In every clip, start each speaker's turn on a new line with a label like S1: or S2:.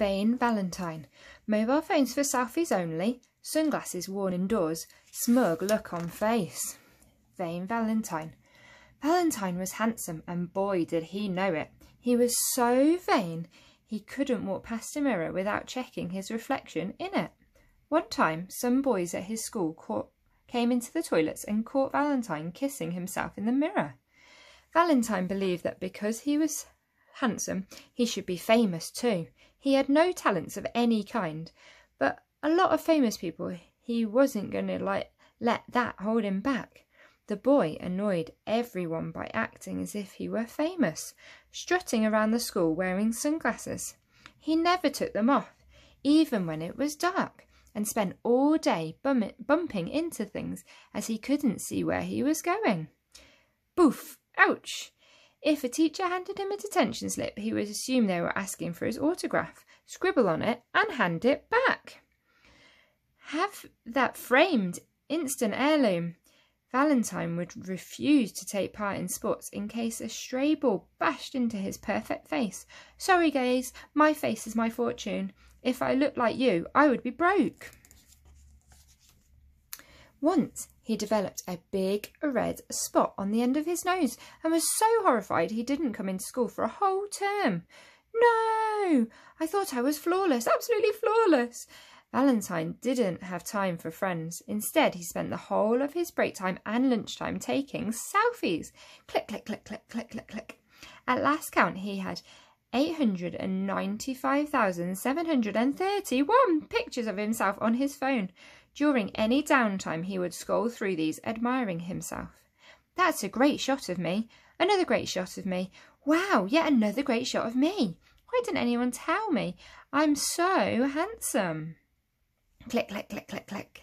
S1: Vain Valentine. Mobile phones for selfies only. Sunglasses worn indoors. Smug look on face. Vain Valentine. Valentine was handsome, and boy did he know it. He was so vain he couldn't walk past a mirror without checking his reflection in it. One time, some boys at his school came into the toilets and caught Valentine kissing himself in the mirror. Valentine believed that because he was handsome, he should be famous too. He had no talents of any kind, but a lot of famous people, he wasn't going to let that hold him back. The boy annoyed everyone by acting as if he were famous, strutting around the school wearing sunglasses. He never took them off, even when it was dark, and spent all day bumping into things as he couldn't see where he was going. Boof! Ouch! If a teacher handed him a detention slip, he would assume they were asking for his autograph, scribble on it, and hand it back. Have that framed, instant heirloom. Valentine would refuse to take part in sports in case a stray ball bashed into his perfect face. Sorry, guys, my face is my fortune. If I looked like you, I would be broke. Once he developed a big red spot on the end of his nose and was so horrified he didn't come into school for a whole term. No! I thought I was flawless, absolutely flawless. Valentine didn't have time for friends. Instead, he spent the whole of his break time and lunchtime taking selfies. Click, click, click, click, click, click, click. At last count, he had 895,731 pictures of himself on his phone. During any downtime, he would scroll through these, admiring himself. That's a great shot of me. Another great shot of me. Wow, yet another great shot of me. Why didn't anyone tell me? I'm so handsome. Click, click, click, click, click.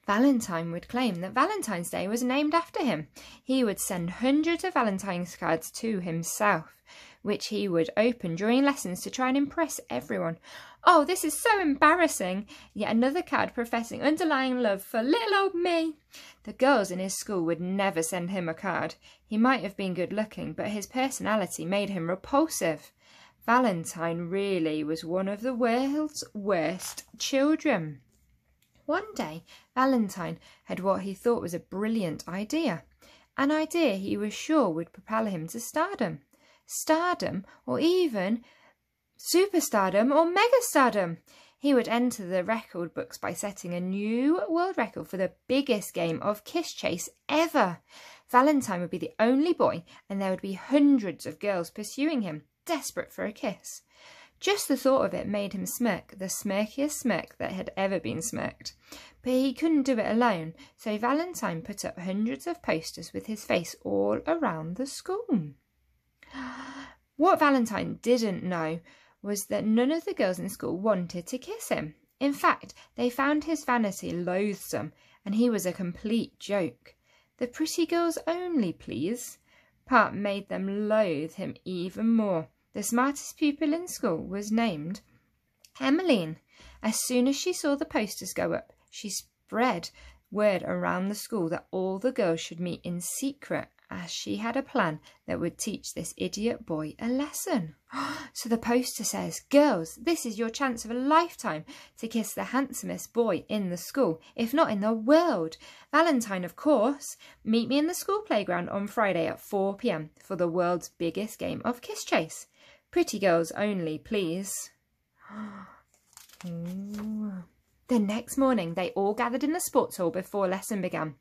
S1: Valentine would claim that Valentine's Day was named after him. He would send hundreds of Valentine's cards to himself, which he would open during lessons to try and impress everyone. Oh, this is so embarrassing. Yet another card professing underlying love for little old me. The girls in his school would never send him a card. He might have been good looking, but his personality made him repulsive. Valentine really was one of the world's worst children. One day, Valentine had what he thought was a brilliant idea. An idea he was sure would propel him to stardom. Stardom, or even superstardom or megastardom. He would enter the record books by setting a new world record for the biggest game of kiss chase ever. Valentine would be the only boy, and there would be hundreds of girls pursuing him, desperate for a kiss. Just the thought of it made him smirk, the smirkiest smirk that had ever been smirked. But he couldn't do it alone, so Valentine put up hundreds of posters with his face all around the school. What Valentine didn't know was that none of the girls in school wanted to kiss him. In fact, they found his vanity loathsome, and he was a complete joke. The pretty girls only, please, part made them loathe him even more. The smartest pupil in school was named Emmeline. As soon as she saw the posters go up, she spread word around the school that all the girls should meet in secret, as she had a plan that would teach this idiot boy a lesson. So the poster says, "Girls, this is your chance of a lifetime to kiss the handsomest boy in the school, if not in the world. Valentine, of course. Meet me in the school playground on Friday at 4 p.m. for the world's biggest game of kiss chase. Pretty girls only, please." Ooh. The next morning, they all gathered in the sports hall before lesson began.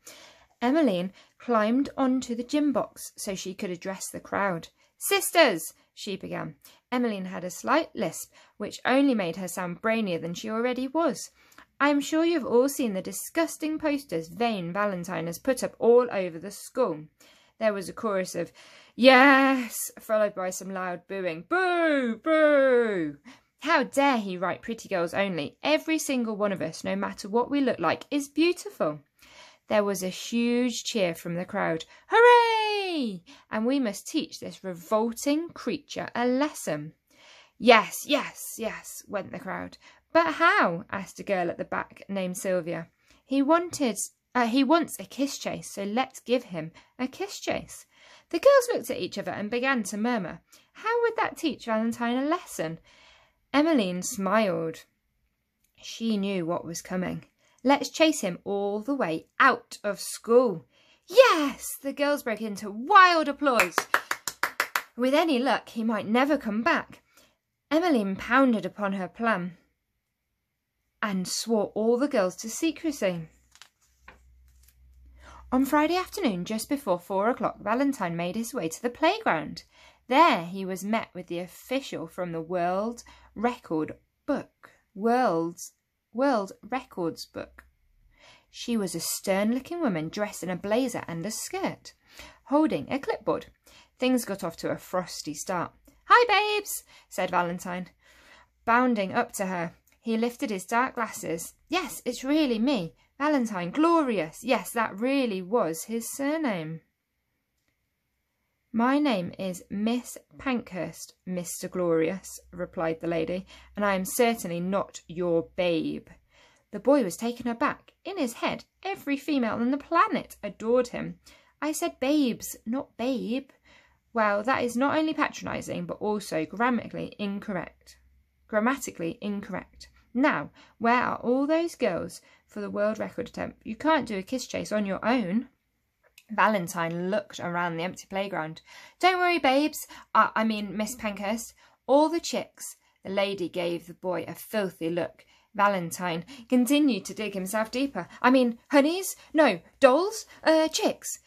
S1: Emmeline climbed onto the gym box so she could address the crowd. "Sisters," she began. Emmeline had a slight lisp, which only made her sound brainier than she already was. "I am sure you've all seen the disgusting posters Vain Valentine has put up all over the school." There was a chorus of "Yes," followed by some loud booing. "Boo! Boo! How dare he write pretty girls only? Every single one of us, no matter what we look like, is beautiful." There was a huge cheer from the crowd. "Hooray! And we must teach this revolting creature a lesson." "Yes, yes, yes," went the crowd. "But how?" asked a girl at the back named Sylvia. He wants a kiss chase, so let's give him a kiss chase." The girls looked at each other and began to murmur. How would that teach Valentine a lesson? Emmeline smiled. She knew what was coming. Let's chase him all the way out of school. Yes! The girls broke into wild applause. With any luck, he might never come back. Emmeline pounded upon her plan and swore all the girls to secrecy. On Friday afternoon, just before 4 o'clock, Valentine made his way to the playground. There he was met with the official from the World Records Book. She was a stern-looking woman dressed in a blazer and a skirt, holding a clipboard. Things got off to a frosty start. "Hi, babes," said Valentine, bounding up to her. He lifted his dark glasses. Yes, it's really me, Valentine, glorious. Yes, that really was his surname. "My name is Miss Pankhurst, Mr. Glorious," replied the lady, "and I am certainly not your babe." The boy was taken aback. In his head, every female on the planet adored him. "I said babes, not babe." Well, that is not only patronising, but also grammatically incorrect. Now, where are all those girls for the world record attempt? You can't do a kiss chase on your own. Valentine looked around the empty playground. "Don't worry, babes. I mean, Miss Pankhurst. All the chicks." The lady gave the boy a filthy look. Valentine continued to dig himself deeper. "I mean, honeys? No, dolls? Chicks.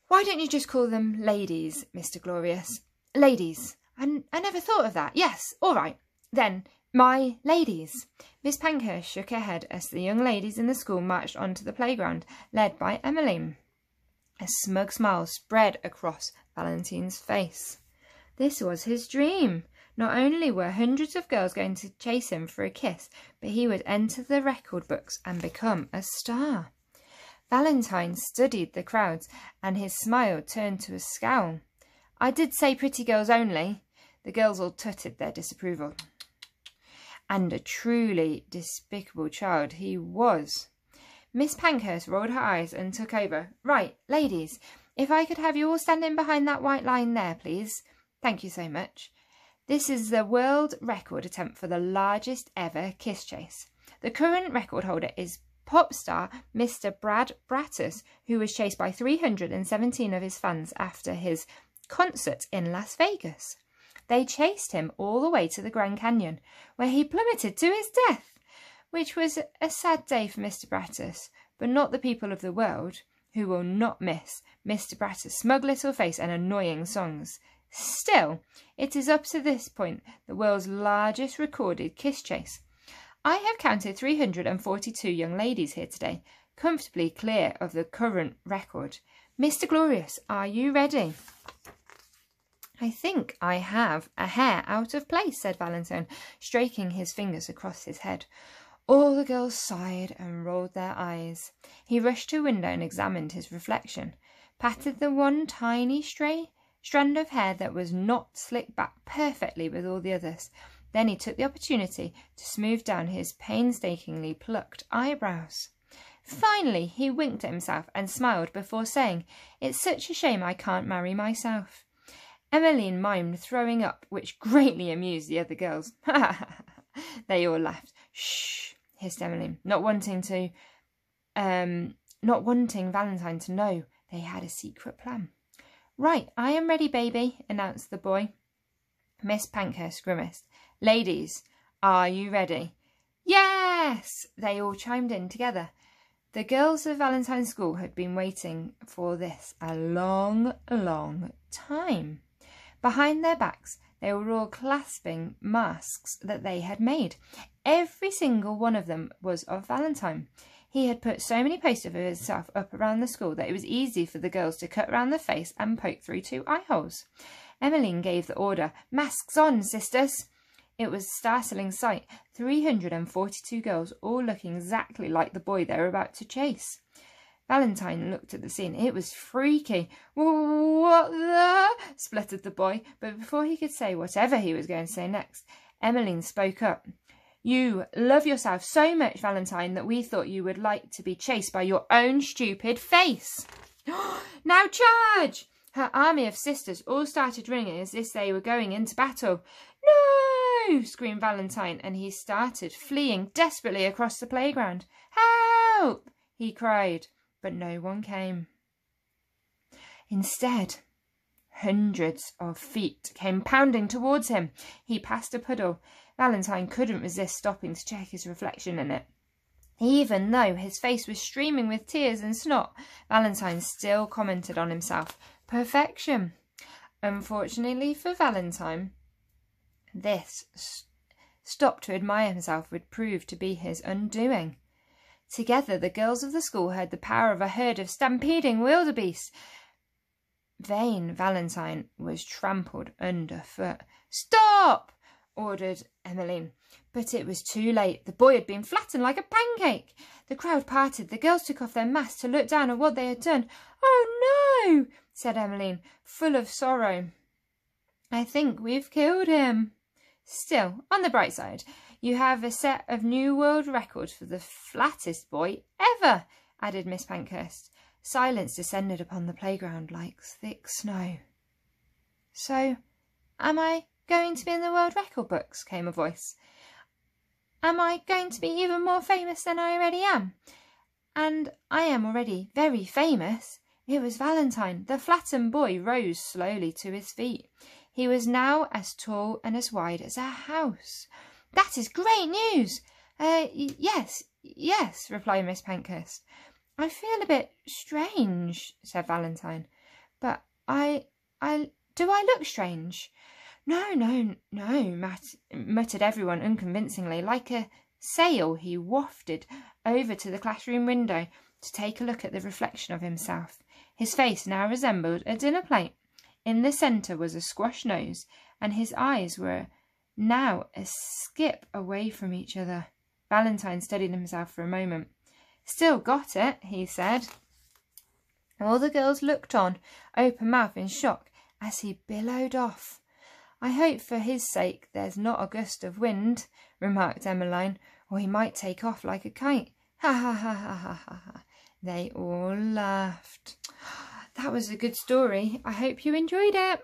S1: Why don't you just call them ladies, Mr. Glorious?" "Ladies. I never thought of that. Yes, all right. Then, my ladies." Miss Pankhurst shook her head as the young ladies in the school marched onto the playground, led by Emmeline. A smug smile spread across Valentine's face. This was his dream. Not only were hundreds of girls going to chase him for a kiss, but he would enter the record books and become a star. Valentine studied the crowds, and his smile turned to a scowl. "I did say pretty girls only." The girls all tutted their disapproval. And a truly despicable child he was. Miss Pankhurst rolled her eyes and took over. "Right, ladies, if I could have you all standing behind that white line there, please. Thank you so much. This is the world record attempt for the largest ever kiss chase. The current record holder is pop star Mr. Brad Brattus, who was chased by 317 of his fans after his concert in Las Vegas. They chased him all the way to the Grand Canyon, where he plummeted to his death, which was a sad day for Mr. Brattus, but not the people of the world, who will not miss Mr. Brattus' smug little face and annoying songs. Still, it is up to this point the world's largest recorded kiss chase. I have counted 342 young ladies here today, comfortably clear of the current record. Mr. Glorious, are you ready?" "I think I have a hair out of place," said Valentine, stroking his fingers across his head. All the girls sighed and rolled their eyes. He rushed to a window and examined his reflection, patted the one tiny stray strand of hair that was not slicked back perfectly with all the others. Then he took the opportunity to smooth down his painstakingly plucked eyebrows. Finally, he winked at himself and smiled before saying, "It's such a shame I can't marry myself." Emmeline mimed throwing up, which greatly amused the other girls. They all laughed. "Shh," hissed Emmeline, not wanting Valentine to know they had a secret plan. "Right, I am ready, baby," announced the boy. Miss Pankhurst grimaced. "Ladies, are you ready?" "Yes!" They all chimed in together. The girls of Valentine's school had been waiting for this a long, long time. Behind their backs, they were all clasping masks that they had made. Every single one of them was of Valentine. He had put so many posters of himself up around the school that it was easy for the girls to cut round the face and poke through 2 eye holes. Emmeline gave the order, "Masks on, sisters!" It was a startling sight. 342 girls, all looking exactly like the boy they were about to chase. Valentine looked at the scene. It was freaky. "What the?" spluttered the boy. But before he could say whatever he was going to say next, Emmeline spoke up. "You love yourself so much, Valentine, that we thought you would like to be chased by your own stupid face." "Now charge!" Her army of sisters all started running as if they were going into battle. "No!" no!" screamed Valentine, and he started fleeing desperately across the playground. "Help!" he cried, but no one came. Instead, hundreds of feet came pounding towards him. He passed a puddle. Valentine couldn't resist stopping to check his reflection in it. Even though his face was streaming with tears and snot, Valentine still commented on himself. Perfection. Unfortunately for Valentine, this stop to admire himself would prove to be his undoing. Together, the girls of the school heard the power of a herd of stampeding wildebeest. Vain Valentine was trampled underfoot. "Stop!" ordered Emmeline. But it was too late. The boy had been flattened like a pancake. The crowd parted. The girls took off their masks to look down at what they had done. "Oh no!" said Emmeline, full of sorrow. "I think we've killed him." "Still, on the bright side, you have a set of new world records for the flattest boy ever," added Miss Pankhurst. Silence descended upon the playground like thick snow. "So, am I going to be in the world record books?" came a voice. "Am I going to be even more famous than I already am? And I am already very famous." It was Valentine. The flattened boy rose slowly to his feet. He was now as tall and as wide as a house. "That is great news." Yes, replied Miss Pankhurst. "I feel a bit strange," said Valentine. "But do I look strange?" No, muttered everyone unconvincingly. Like a sail, he wafted over to the classroom window to take a look at the reflection of himself. His face now resembled a dinner plate. In the centre was a squash nose, and his eyes were now a skip away from each other. Valentine studied himself for a moment. "Still got it," he said. All the girls looked on, open mouthed in shock, as he billowed off. "I hope for his sake there's not a gust of wind," remarked Emmeline, "or he might take off like a kite." Ha ha ha ha ha ha ha. They all laughed. That was a good story. I hope you enjoyed it.